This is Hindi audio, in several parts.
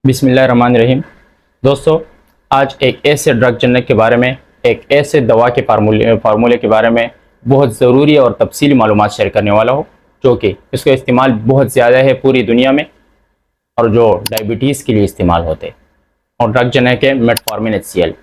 बिस्मिल्लाहिर्रहमानिर्रहीम। दोस्तों, आज एक ऐसे ड्रग जनक के बारे में, एक ऐसे दवा के फार्मूले के बारे में बहुत ज़रूरी और तफसीली मालूमात शेयर करने वाला हूँ, जो कि इसका इस्तेमाल बहुत ज़्यादा है पूरी दुनिया में और जो डायबिटीज़ के लिए इस्तेमाल होते हैं। और ड्रग जनक है मेटफॉर्मिन HCl।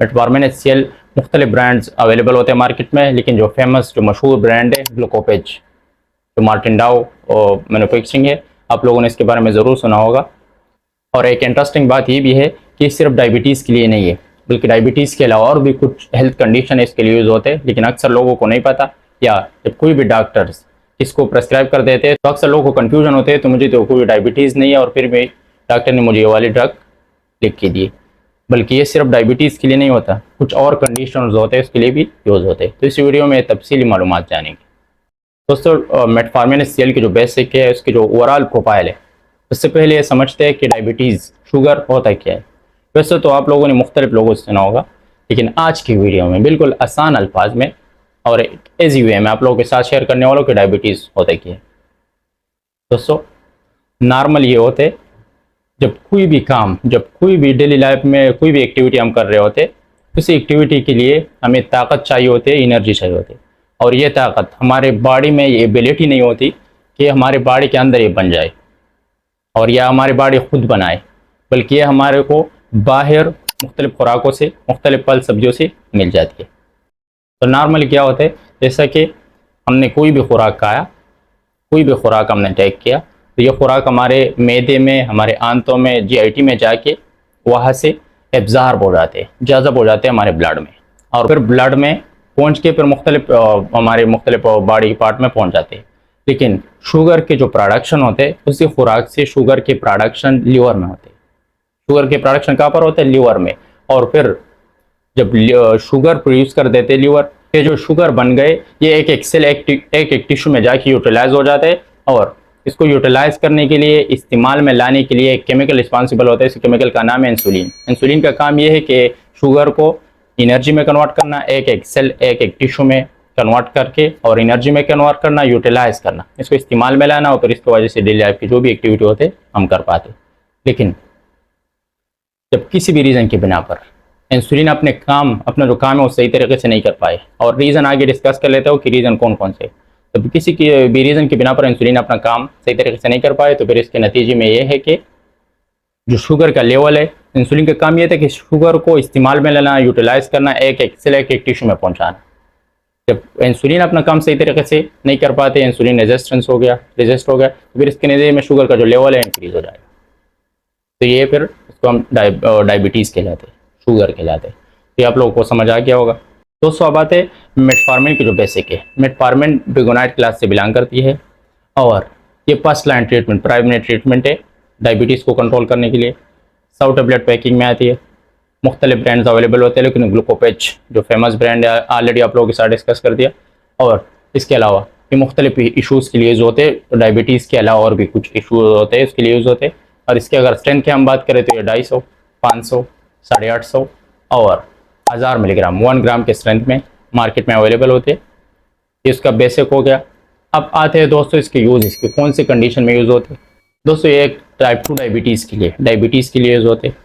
मेटफॉर्मिन HCl मुख्तलिफ ब्रांड्स अवेलेबल होते हैं मार्केट में, लेकिन जो फेमस जो मशहूर ब्रांड है ग्लूकोपेज, जो मार्टिन डाउ और मैन्युफैक्चरिंग है, आप लोगों ने इसके बारे में ज़रूर सुना होगा। और एक इंटरेस्टिंग बात ये भी है कि सिर्फ डायबिटीज़ के लिए नहीं है, बल्कि डायबिटीज़ के अलावा और भी कुछ हेल्थ कंडीशन इसके लिए यूज़ होते हैं, लेकिन अक्सर लोगों को नहीं पता। या जब कोई भी डॉक्टर्स इसको प्रेस्क्राइब कर देते हैं तो अक्सर लोगों को कन्फ्यूजन होते हैं, तो मुझे तो कोई डायबिटीज़ नहीं है और फिर भी डॉक्टर ने मुझे ये वाली ड्रग लिख के दी। बल्कि ये सिर्फ डायबिटीज़ के लिए नहीं होता, कुछ और कंडीशन होते हैं उसके लिए भी यूज़ होते हैं। तो इस वीडियो में तफसीली मालूमात जानेंगे। दोस्तों, मेटफॉर्मिन HCl की जो बेसिक है, उसकी जो ओवरऑल प्रोफाइल है, उससे पहले ये समझते हैं कि डायबिटीज़ शुगर होता क्या है। वैसे तो आप लोगों ने मुख्तलिफ लोगों से सुना होगा, लेकिन आज की वीडियो में बिल्कुल आसान अल्फाज में और ईजी वे में आप लोगों के साथ शेयर करने वालों कि डायबिटीज़ होता क्या है। दोस्तों, नॉर्मल ये होते जब कोई भी डेली लाइफ में कोई भी एक्टिविटी हम कर रहे होते, उसी एक्टिविटी के लिए हमें ताकत चाहिए होती है, एनर्जी चाहिए होती है। और ये ताकत हमारे बॉडी में ये एबिलिटी नहीं होती कि हमारे बॉडी के अंदर ये बन जाए और या हमारी बॉडी खुद बनाए, बल्कि ये हमारे को बाहर मुख्तलिफ खुराकों से, मुख्तलिफ फल सब्जियों से मिल जाती है। तो नॉर्मली क्या होता है, जैसा कि हमने कोई भी खुराक खाया, कोई भी खुराक हमने टेक किया, तो ये खुराक हमारे मैदे में, हमारे आंतों में, GIT में जाके वहाँ से एब्जॉर्ब हो जाते हैं, जज़ब हो जाते हैं हमारे ब्लड में, और फिर ब्लड में पहुँच के फिर हमारे मुख्तलिफ बॉडी पार्ट में पहुँच जाते हैं। लेकिन शुगर के जो प्रोडक्शन होते हैं, उसी खुराक से शुगर के प्रोडक्शन लीवर में होते हैं। शुगर के प्रोडक्शन कहाँ पर होते हैं? लीवर में। और फिर जब शुगर प्रोड्यूस कर देते हैं लीवर, ये जो शुगर बन गए ये एक सेल एक टिश्यू में जाके यूटिलाइज हो जाते हैं, और इसको यूटिलाइज करने के लिए, इस्तेमाल में लाने के लिए एक केमिकल रिस्पॉन्सिबल होता है। इस केमिकल का नाम है इंसुलिन। इंसुलिन का काम ये है कि शुगर को एनर्जी में कन्वर्ट करना, एक सेल एक टिश्यू में कन्वर्ट करके और एनर्जी में कन्वर्ट करना, यूटिलाइज करना, इसको इस्तेमाल में लाना, और फिर इसकी वजह से डेली लाइफ की जो भी एक्टिविटी होते हम कर पाते। लेकिन जब किसी भी रीज़न के बिना पर इंसुलिन अपना जो काम है वो सही तरीके से नहीं कर पाए, और रीज़न आगे डिस्कस कर लेते हो कि रीज़न कौन कौन से, तो किसी की भी रीज़न के बिना पर इंसुलिन अपना काम सही तरीके से नहीं कर पाए, तो फिर इसके नतीजे में ये है कि जो शुगर का लेवल है, इंसुलिन का काम ये था कि शुगर को इस्तेमाल में लेना, यूटिलाइज करना, एक सेल एक टिश्यू में पहुँचाना। जब इंसुलिन अपना काम सही तरीके से नहीं कर पाते, इंसुलिन रेजिस्ट हो गया, तो फिर इसके नतीजे में शुगर का जो लेवल है इंक्रीज हो जाएगा। तो ये फिर इसको हम डायबिटीज़ कहलाते, शुगर कहलाते। ये आप लोगों को समझ आ गया होगा। दोस्तों, अब आते हैं मेटफॉर्मिन की जो बेसिक है। मेटफॉर्मिन बिगोनाइड क्लास से बिलोंग करती है और ये first line treatment, primary treatment है डायबिटीज़ को कंट्रोल करने के लिए। 100 टेबलेट पैकिंग में आती है, मुख्तलिफ ब्रांड्स अवेलेबल होते हैं, लेकिन ग्लूकोपेज जो फेमस ब्रांड है ऑलरेडी आप लोगों के साथ डिस्कस कर दिया। और इसके अलावा ये मुख्तलिफ इशूज़ के लिए यूज़ होते हैं, तो डायबिटीज़ के अलावा और भी कुछ इशूज़ होते हैं उसके लिए यूज़ होते हैं। और इसके अगर स्ट्रेंथ की हम बात करें तो ये 250, 500, 850 और 1000 मिलीग्राम 1 ग्राम के स्ट्रेंथ में मार्केट में अवेलेबल होते हैं। इसका बेसिक हो गया। अब आते हैं दोस्तों इसके यूज़, इसके कौन से कंडीशन में यूज़ होते हैं। दोस्तों, ये एक टाइप 2 डायबिटीज़ के लिए यूज़ होते हैं,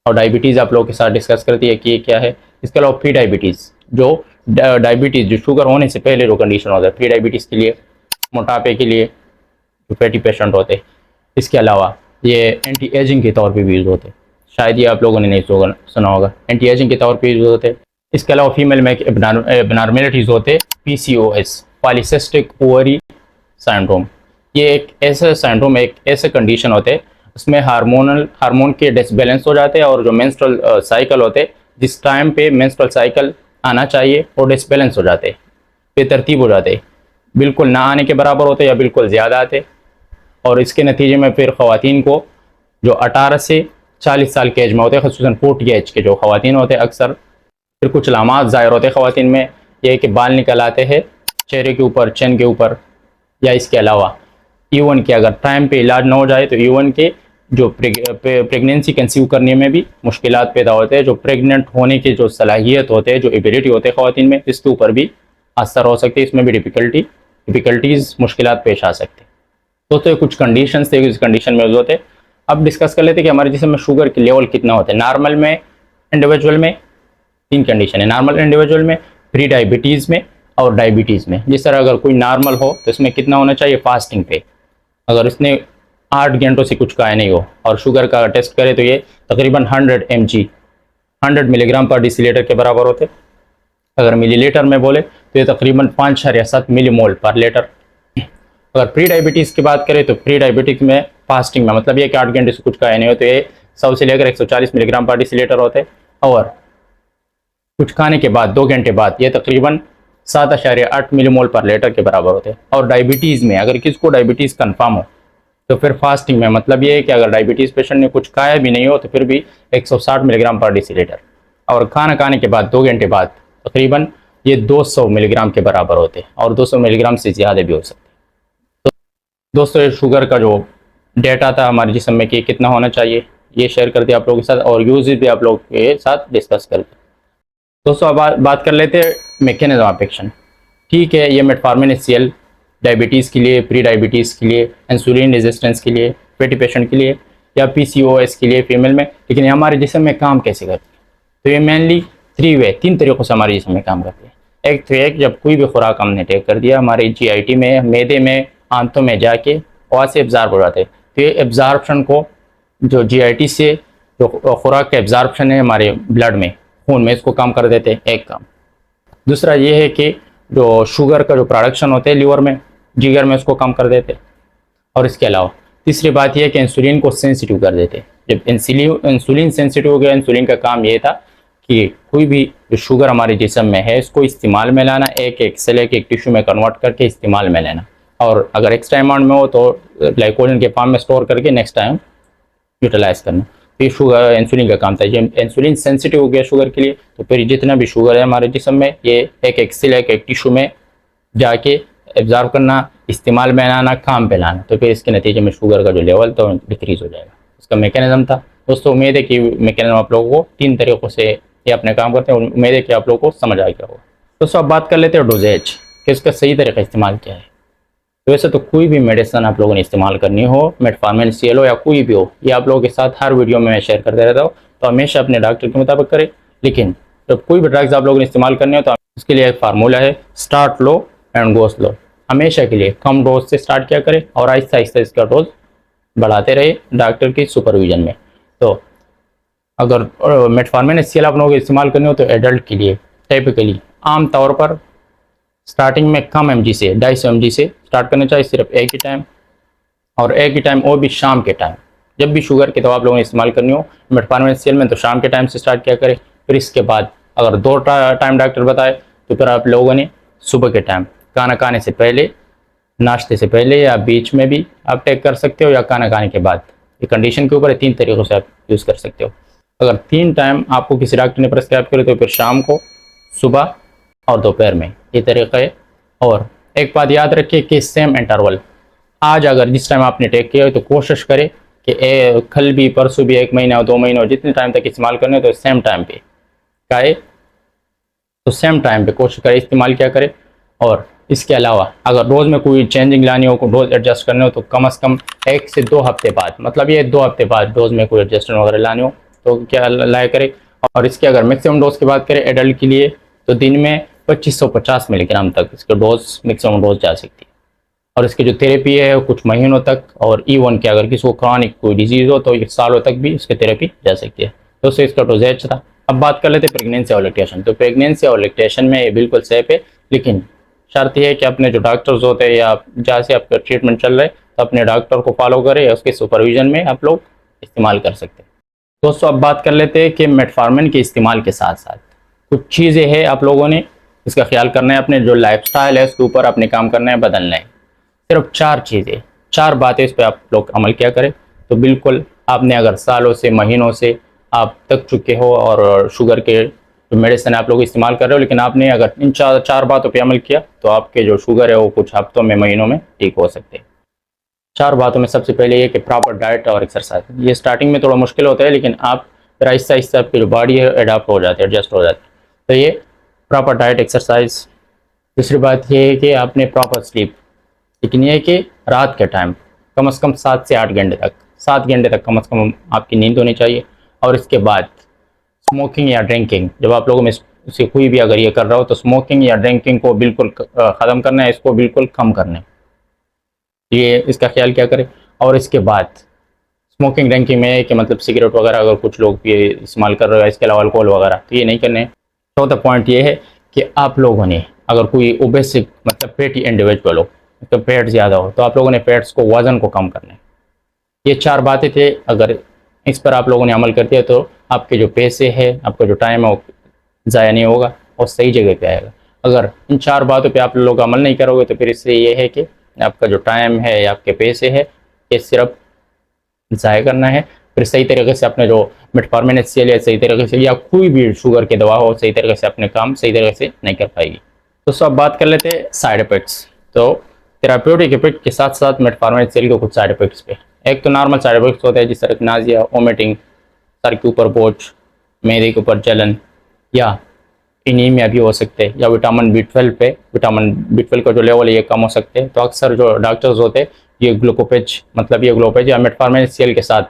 और डायबिटीज़ आप लोगों के साथ डिस्कस करती है कि ये क्या है। इसके अलावा प्री डायबिटीज़, जो डायबिटीज़ जो शुगर होने से पहले जो कंडीशन होता है, प्री डायबिटीज़ के लिए, मोटापे के लिए, जो फैटी पेशेंट होते हैं। इसके अलावा ये एंटी एजिंग के तौर पे भी यूज़ होते हैं, शायद ये आप लोगों ने नहीं सुना होगा, एंटी एजिंग के तौर पे यूज़ होते हैं। इसके अलावा फीमेल में एबनॉर्मेलिटीज़ होते हैं, PCOS, पॉलीसिस्टिक ओवरी सिंड्रोम। ये एक ऐसा सिंड्रोम, एक ऐसे कंडीशन होते हैं उसमें हार्मोन के डिसबैलेंस हो जाते हैं, और जो मेंस्ट्रुअल साइकिल होते हैं, जिस टाइम पे मेंस्ट्रुअल साइकिल आना चाहिए वो डिसबैलेंस हो जाते हैं, बेतरतीब हो जाते हैं, बिल्कुल ना आने के बराबर होते या बिल्कुल ज़्यादा आते। और इसके नतीजे में फिर ख़वातीन को जो 18 से 40 साल के एज में होते हैं, ख़ुसूसन 40 एज के जो ख़वातीन होते हैं, अक्सर फिर कुछ अलामात ज़ाहिर होते हैं ख़वातीन में, ये कि बाल निकल आते हैं चेहरे के ऊपर, चेन के ऊपर, या इसके अलावा इवन के अगर टाइम पे इलाज ना हो जाए तो इवन के जो प्रेगनेंसी कंसीव करने में भी मुश्किलात पैदा होते हैं, जो प्रेग्नेंट होने की जो सलाहियत होते हैं, जो एबिलिटी होते हैं ख़वातीन में, इसके ऊपर भी असर हो सकती है, इसमें भी डिफ़िकल्टीज़ मुश्किलात पेश आ सकते हैं। तो ये कुछ कंडीशंस थे, इस कंडीशन में यूज़ होते हैं। अब डिस्कस कर लेते हैं कि हमारे जिस्म में शुगर के लेवल कितना होता है। नॉर्मल में इंडिविजुअल में 3 कंडीशन है, नॉर्मल इंडिविजुअल में, प्री डायबिटीज़ में और डायबिटीज़ में। जिस तरह अगर कोई नॉर्मल हो तो इसमें कितना होना चाहिए फास्टिंग पे, अगर इसने 8 घंटों से कुछ खाया नहीं हो और शुगर का टेस्ट करें तो ये तकरीबन 100 मिलीग्राम पर डिसीलीटर के बराबर होते। अगर मिलीलीटर में बोले तो ये तकरीबन 5.7 मिलीमोल पर लीटर। अगर प्री डायबिटीज़ की बात करें तो प्री डायबिटीज़ में फास्टिंग में मतलब ये कि 8 घंटे से कुछ खाया नहीं हो तो ये 100 से लेकर 140 मिलीग्राम पर डिसीलीटर होते। और कुछ खाने के बाद 2 घंटे बाद ये तकरीबन 7.8 मिलीमोल पर लीटर के बराबर होते हैं। और डायबिटीज़ में अगर किसको डायबिटीज़ कन्फर्म हो तो फिर फास्टिंग में मतलब ये है कि अगर डायबिटीज़ पेशेंट ने कुछ खाया भी नहीं हो तो फिर भी 160 मिलीग्राम पर डिसीलीटर। और खाना खाने के बाद 2 घंटे बाद तकरीबन ये 200 मिलीग्राम के बराबर होते हैं और 200 मिलीग्राम से ज़्यादा भी हो सकते हैं। तो दोस्तों ये शुगर का जो डेटा था हमारे जिस्म में कि कितना होना चाहिए ये शेयर कर दिया आप लोगों के साथ और यूज भी आप लोगों के साथ डिस्कस कर दिया। दोस्तों अब बात कर लेते हैं मैकेनिज्म ऑफ एक्शन। ठीक है, ये मेटफॉर्मिन HCl डायबिटीज़ के लिए, प्री डायबिटीज़ के लिए, इंसुलिन रेजिस्टेंस के लिए, फैटी पेशेंट के लिए या PCOS के लिए फीमेल में, लेकिन ये हमारे जिस्म में काम कैसे करती है? तो ये मेनली 3 तरीक़ों से हमारे जिस्म में काम करती है। एक तो एक जब कोई भी खुराक हमने टेक कर दिया हमारे GIT में, मैदे में, आंतों में जाके वहाँ से एब्ज़ॉर्ब हो जाते हैं। तो ये एब्ज़ॉर्प्शन को जो GIT से जो खुराक का एब्ज़ॉर्प्शन है हमारे ब्लड में, खून में, इसको काम कर देते हैं, एक काम। दूसरा ये है कि जो शुगर का जो प्रोडक्शन होता है लीवर में, जिगर में, उसको कम कर देते। और इसके अलावा तीसरी बात यह है कि इंसुलिन को सेंसिटिव कर देते। जब इंसुलिन सेंसिटिव हो गया, इंसुलिन का काम ये था कि कोई भी जो शुगर हमारे जिस्म में है इसको इस्तेमाल में लाना, एक सेल एक टिश्यू में कन्वर्ट करके इस्तेमाल में लेना, और अगर एक्स्ट्रा अमाउंट में हो तो ग्लाइकोजन के फॉर्म में स्टोर करके नेक्स्ट टाइम यूटिलाइज करना। तो ये शुगर इंसुलिन का काम था। जब इंसुलिन सेंसिटिव हो गया शुगर के लिए तो फिर जितना भी शुगर है हमारे जिस्म में ये एक सेल एक टिश्यू में जाके एब्जॉर्ब करना, इस्तेमाल में लाना, काम पे लाना। तो फिर इसके नतीजे में शुगर का जो लेवल था डिक्रीज हो जाएगा। इसका मैकेनिज्म था। दोस्तों उम्मीद है कि मैकेनिज्म आप लोगों को 3 तरीक़ों से ये अपने काम करते हैं। उम्मीद है कि आप लोगों को समझ आ गया होगा। दोस्तों अब बात कर लेते हैं डोजेज कि इसका सही तरीका इस्तेमाल क्या है। तो वैसे तो कोई भी मेडिसिन आप लोगों ने इस्तेमाल करनी हो, मेटफॉर्मिन HCl हो या कोई भी हो, ये आप लोगों के साथ हर वीडियो में मैं शेयर करते रहता हूँ। तो हमेशा अपने डॉक्टर के मुताबिक करें। लेकिन जब कोई भी ड्रग्स आप लोगों ने इस्तेमाल करनी हो तो उसके लिए एक फार्मूला है, start low and go slow. हमेशा के लिए कम डोज से स्टार्ट किया करें और आहिस्ता आहिस्ता इसका डोज बढ़ाते रहे डॉक्टर की सुपरविजन में। तो अगर मेटफॉर्मिन HCl आप लोगों को इस्तेमाल करनी हो तो एडल्ट के लिए टिपिकली आम तौर पर स्टार्टिंग में कम mg से 250 mg से स्टार्ट करना चाहिए, सिर्फ एक ही टाइम, और एक ही टाइम वो भी शाम के टाइम। जब भी शुगर की दवा आप लोगों ने इस्तेमाल करनी हो मेटफॉर्मिन HCl में तो शाम के टाइम से स्टार्ट किया करें। फिर इसके बाद अगर 2 टाइम डॉक्टर बताए तो फिर आप लोगों ने सुबह के टाइम खाना खाने से पहले, नाश्ते से पहले या बीच में भी आप टेक कर सकते हो या खाना खाने के बाद। ये कंडीशन के ऊपर है, 3 तरीक़ों से आप यूज़ कर सकते हो। अगर 3 टाइम आपको किसी डॉक्टर ने प्रेस्क्राइब करे तो फिर शाम को, सुबह और दोपहर में, ये तरीका है। और एक बात याद रखिए कि सेम इंटरवल, आज अगर जिस टाइम आपने टेक किया हो तो कोशिश करें कि कल भी, परसों भी, 1 महीना हो, 2 महीने हो, जितने टाइम तक इस्तेमाल करने तो सेम टाइम पे खाए, तो सेम टाइम पे कोशिश करें इस्तेमाल किया करें। और इसके अलावा अगर रोज़ में कोई चेंजिंग लानी हो, कोई डोज एडजस्ट करने हो तो कम से कम 1 से 2 हफ्ते बाद, मतलब ये 2 हफ्ते बाद डोज में कोई एडजस्टमेंट वगैरह लानी हो तो क्या लाया करें। और इसके अगर मैक्सिमम डोज की बात करें एडल्ट के लिए तो दिन में 2550 मिलीग्राम तक इसका डोज, मैक्सिमम डोज जा सकती है। और इसकी जो थेरेपी है कुछ महीनों तक, और इवन के अगर किसी को क्रॉनिक कोई डिजीज़ हो तो ये सालों तक भी इसकी थेरेपी जा सकती है। दोस्तों इसका डोजेज था। अब बात कर लेते हैं प्रेगनेंसी और लैक्टेशन। तो प्रेगनेंसी और लैक्टेशन में ये बिल्कुल सेफ है, लेकिन शर्त यह है कि अपने जो डॉक्टर्स होते हैं या जहाँ से आपका ट्रीटमेंट चल रहा है तो अपने डॉक्टर को फॉलो करें या उसके सुपरविजन में आप लोग इस्तेमाल कर सकते हैं। दोस्तों अब बात कर लेते हैं कि मेटफॉर्मिन के इस्तेमाल के साथ साथ कुछ चीज़ें हैं आप लोगों ने इसका ख्याल करना है, अपने जो लाइफस्टाइल है उसके ऊपर अपने काम करना है, बदलना है। सिर्फ 4 चीज़ें, 4 बातें इस पर आप लोग अमल किया करें तो बिल्कुल आपने अगर सालों से, महीनों से आप थक चुके हो और शुगर के जो मेडिसिन आप लोग इस्तेमाल कर रहे हो, लेकिन आपने अगर इन 4 बातों पे अमल किया तो आपके जो शुगर है वो कुछ हफ्तों में, महीनों में ठीक हो सकते हैं। 4 बातों में सबसे पहले ये कि प्रॉपर डाइट और एक्सरसाइज। ये स्टार्टिंग में थोड़ा मुश्किल होता है लेकिन आप फिर आहिस्ता आहिस्ता आपकी जो बॉडी है एडाप्ट हो जाती है, एडजस्ट हो जाती है। तो ये प्रॉपर डाइट, एक्सरसाइज। दूसरी बात ये है कि आपने प्रॉपर स्लीप, लेकिन ये है कि रात के टाइम कम से कम 7 से 8 घंटे तक 7 घंटे तक कम से कम आपकी नींद होनी चाहिए। और इसके बाद स्मोकिंग या ड्रिंकिंग, जब आप लोगों में से कोई भी अगर ये कर रहा हो तो स्मोकिंग या ड्रिंकिंग को बिल्कुल ख़त्म करना है, इसको बिल्कुल कम करना है, ये इसका ख्याल क्या करें। और इसके बाद स्मोकिंग ड्रिंकिंग में है कि मतलब सिगरेट वगैरह अगर कुछ लोग ये इस्तेमाल कर रहे हो, इसके अलावा अल्कोहल वगैरह, तो ये नहीं करने। चौथा पॉइंट ये है कि आप लोगों ने अगर कोई ओबेसिक मतलब पेटी इंडिविजुअल हो, तो पेट ज़्यादा हो, तो आप लोगों ने पेट्स को वज़न को कम करना है। ये 4 बातें थे, अगर इस पर आप लोगों ने अमल कर दिया तो आपके जो पैसे है, आपका जो टाइम है वो ज़ाया नहीं होगा और सही जगह पे आएगा। अगर इन 4 बातों पे आप लोग अमल नहीं करोगे तो फिर इससे ये है कि आपका जो टाइम है या आपके पैसे है ये सिर्फ ज़ाया करना है। फिर सही तरीके से अपने जो मेटफॉर्मिन HCl है सही तरीके से, या कोई भी शुगर की दवा हो, सही तरीके से अपने काम सही तरीके से नहीं कर पाएगी। तो अब बात कर लेते हैं साइड इफेक्ट्स। तो थेराप्यूटिक इफेक्ट के साथ साथ मेटफॉर्मिन HCl के कुछ साइड इफेक्ट्स पे, एक तो नॉर्मल साइड इफेक्ट्स होते हैं जिस तरह नाजिया, वोमिटिंग, सर के ऊपर बोझ, मैदे के ऊपर जलन, या एनीमिया भी हो सकते हैं, या विटामिन B12 का जो लेवल है ये कम हो सकते हैं। तो अक्सर जो डॉक्टर्स होते हैं ये ग्लूकोपेज या मेटफॉर्मिन HCl के साथ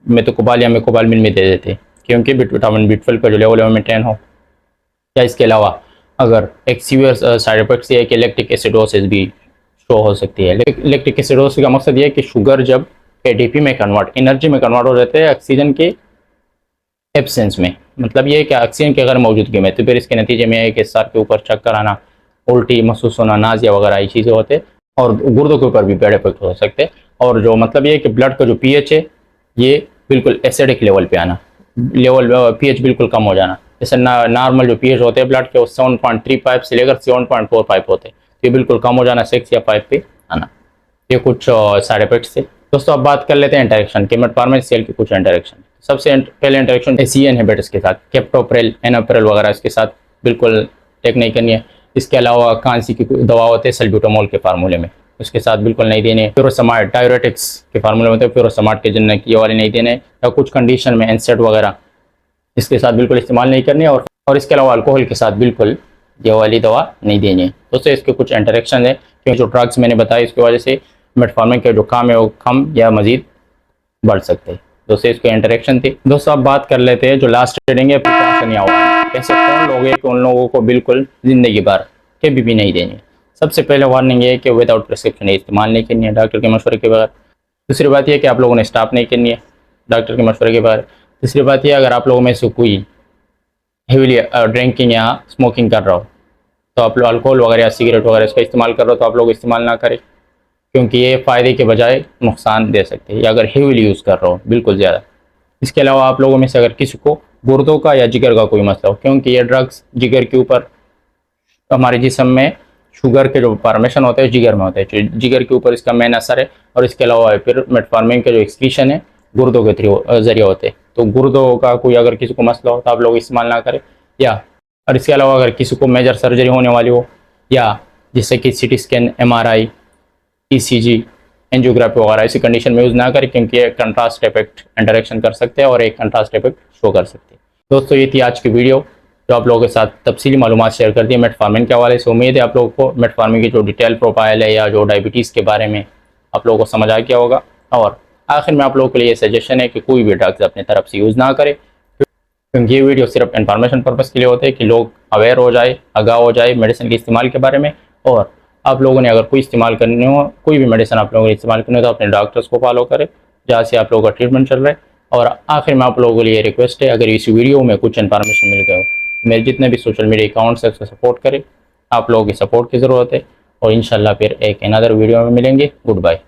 मेथोकोबाल या मेकोबालमिन में दे देते हैं, क्योंकि विटामिन B12 का जो लेवल है वो मेंटेन हो। या इसके अलावा अगर एक सीवियर साइड इफेक्ट्स ये है कि लैक्टिक एसिडोसिस भी शो हो सकती है। लैक्टिक एसिडोसिस का मकसद ये है कि शुगर जब ADP में एनर्जी में कन्वर्ट हो जाते हैं ऑक्सीजन के एब्सेंस में, मतलब ये है कि ऑक्सीजन की अगर मौजूदगी में, तो फिर इसके नतीजे में है कि सर के ऊपर चक्कर आना, उल्टी महसूस होना, नाजिया वगैरह ये चीज़ें होते हैं। और गुर्दों के ऊपर भी बैड इफेक्ट हो सकते हैं। और जो मतलब ये है कि ब्लड का जो pH है ये बिल्कुल एसिडिक लेवल पे आना, pH बिल्कुल कम हो जाना। जैसे नॉर्मल जो pH होते हैं ब्लड के वो 7.35 से लेकर 7.45 होते हैं, तो ये बिल्कुल कम हो जाना, 6 या 5 पे आना। ये कुछ साइड इफेक्ट्स थे। दोस्तों अब बात कर लेते हैं इंटरेक्शन के, मेटफॉर्मिन HCl के कुछ इंटरेक्शन। सबसे पहले इंटरेक्शन ACE इनहिबिटर्स के साथ, कैप्टोप्रिल, एनोप्रिल वगैरह इसके साथ बिल्कुल टेक नहीं करनी है। इसके अलावा खांसी की दवा होते हैं सल्ब्यूटामोल के फार्मूले में, उसके साथ बिल्कुल नहीं देने। फ्यूरोसमाइड डायरेटिक्स के फार्मूले में, तो फ्यूरोसमाइड के जिन्हें ये वाले नहीं देने, या कुछ कंडीशन में एनसेड वगैरह इसके साथ बिल्कुल इस्तेमाल नहीं करनी। और इसके अलावा अल्कोहल के साथ बिल्कुल ये वाली दवा नहीं देनी है। दोस्तों इसके कुछ इंटरेक्शन है, क्योंकि जो ड्रग्स मैंने बताया इसकी वजह से मेटफॉर्मिन के जो काम है वो कम या मजीद बढ़ सकते हैं। दोस्तों इसके इंटरेक्शन थी। दोस्तों अब बात कर लेते हैं जो लास्ट रीडिंग है, प्रिकॉशन या वार्निंग। कैसे कौन लोग हैं कि उन लोगों को बिल्कुल ज़िंदगी भर कभी भी नहीं देनी। सबसे पहले वार्निंग ये है कि विदाउट प्रिस्क्रिप्शन इस्तेमाल नहीं करनी है डॉक्टर के मशवरे के बगैर। दूसरी बात यह कि आप लोगों ने स्टॉप नहीं करनी है डॉक्टर के मशवरे के बगैर। तीसरी बात यह अगर आप लोगों में से कोई हेवीली ड्रिंकिंग या स्मोकिंग कर रहा हो, तो आप लोग अल्कोहल वगैरह या सिगरेट वगैरह इसका इस्तेमाल कर रहे हो, तो आप लोग इस्तेमाल ना करें, क्योंकि ये फ़ायदे के बजाय नुकसान दे सकते हैं, या अगर हेवीली यूज़ कर रहा हो बिल्कुल ज़्यादा। इसके अलावा आप लोगों में से अगर किसी को गुर्दों का या जिगर का कोई मसला हो, क्योंकि ये ड्रग्स जिगर के ऊपर, हमारे जिस्म में शुगर के जो फॉर्मेशन होते हैं जिगर में होते हैं, जिगर के ऊपर इसका मेन असर है। और इसके अलावा फिर मेटफॉर्मिन के जो एक्सक्रीशन है गुर्दों के जरिए होते हैं। तो गुर्दों का कोई अगर किसी को मसला हो तो आप लोग इस्तेमाल ना करें। या और इसके अलावा अगर किसी को मेजर सर्जरी होने वाली हो, या जिससे कि CT scan, MRI, ECG, angiography वगैरह ऐसी कंडीशन में यूज़ ना करें, क्योंकि ये कंट्रास्ट इफेक्ट इंटरेक्शन कर सकते हैं और एक कंट्रास्ट इफेक्ट शो कर सकते हैं। दोस्तों ये थी आज की वीडियो जो आप लोगों के साथ तफसीली मालूमात शेयर कर दी मेटफॉर्मिन के हवाले से। उम्मीद है आप लोगों को मेटफॉर्मिन की जो डिटेल प्रोफाइल है या जो डायबिटीज़ के बारे में आप लोगों को समझ आ गया होगा। और आखिर में आप लोगों के लिए सजेशन है कि कोई भी ड्रग्स अपनी तरफ से यूज़ ना करें, क्योंकि ये वीडियो सिर्फ इन्फॉर्मेशन पर्पज़ के लिए होते हैं कि लोग अवेयर हो जाए, आगाह हो जाए मेडिसिन के इस्तेमाल के बारे में। और आप लोगों ने अगर कोई इस्तेमाल करनी हो, कोई भी मेडिसिन आप लोगों ने इस्तेमाल करनी हो, तो अपने डॉक्टर्स को फॉलो करें जहाँ से आप लोगों का ट्रीटमेंट चल रहा है। और आखिर में आप लोगों के लिए रिक्वेस्ट है, अगर इस वीडियो में कुछ इन्फॉर्मेशन मिल गया हो, मेरे जितने भी सोशल मीडिया अकाउंट्स है उसको सपोर्ट करें। आप लोगों की सपोर्ट की ज़रूरत है। और इंशाल्लाह फिर एक अनदर वीडियो में मिलेंगे। Good bye.